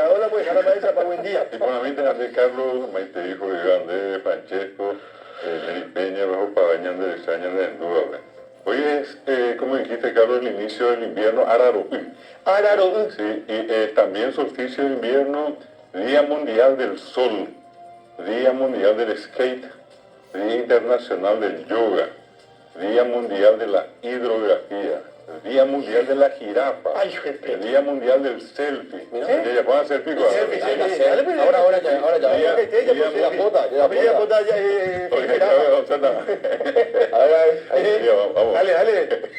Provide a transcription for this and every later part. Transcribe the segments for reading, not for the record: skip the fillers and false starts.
hola, pues, jala maestra, para buen día. Y buenamente, Andrés Carlos, Maite Hijo, Andrés, Francesco, Neri Peña, Bajo Pagaña, de Extraña, de Endúa. Hoy es, como dijiste, Carlos, el inicio del invierno Araro. Araro. Sí, y también solsticio de invierno, Día Mundial del Sol, Día Mundial del Skate, Día Internacional del Yoga, Día Mundial de la Hidrografía, Día Mundial de la Jirafa, Ay, jefe. el Día Mundial del Selfie. Mira. ¿Sí? Ya pueden selfie, igual. Selfie, Ahora ya.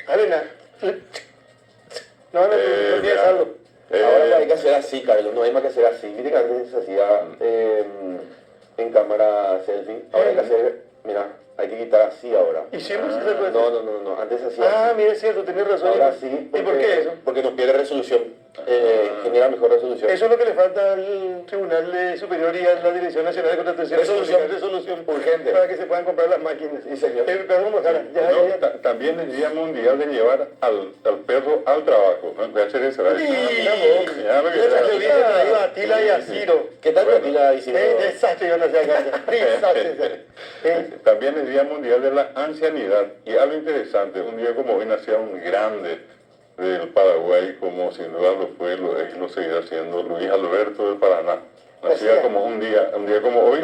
Dale, no, tienes algo. Ahora hay que hacer así, Carlos, no hay más que hacer así. Viste que antes se hacía en cámara selfie. Ahora hay que hacer, mira, hay que quitar así ahora. ¿Y siempre se puede? No, antes se hacía Ah, así. mira, es cierto, tenés razón. Ahora sí. ¿Y por qué eso? Porque nos pierde resolución, genera mejor resolución. Eso es lo que le falta al Tribunal de Superior y a la Dirección Nacional de Contratación. Resolución urgente. Para que se puedan comprar las máquinas. Sí, señor. Perdón, Mojara. También es Día Mundial de llevar al perro al trabajo. Voy a hacer eso. Atila y a Ciro. ¿Qué tal Atila y Ciro? Desastre iban a hacer acá. Desastre. También es Día Mundial de la Ancianidad. Y algo interesante, un día como hoy nacía un grande del Paraguay, como sin duda lo fue, lo seguirá siendo, Luis Alberto del Paraná. Nacía como un día como hoy.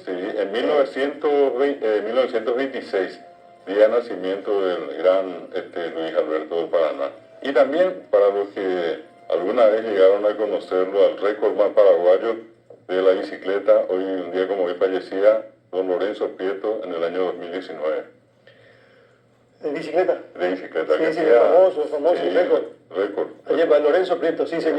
Sí, en 1926, día de nacimiento del gran Luis Alberto del Paraná. Y también para los que alguna vez llegaron a conocerlo, al récordman paraguayo de la bicicleta, hoy un día como hoy fallecía don Lorenzo Prieto en el año 2019. ¿De bicicleta? De bicicleta. Sí, que sí, hacía, famoso, sí, récord. récord. Oye, para Lorenzo Prieto, sí, señor.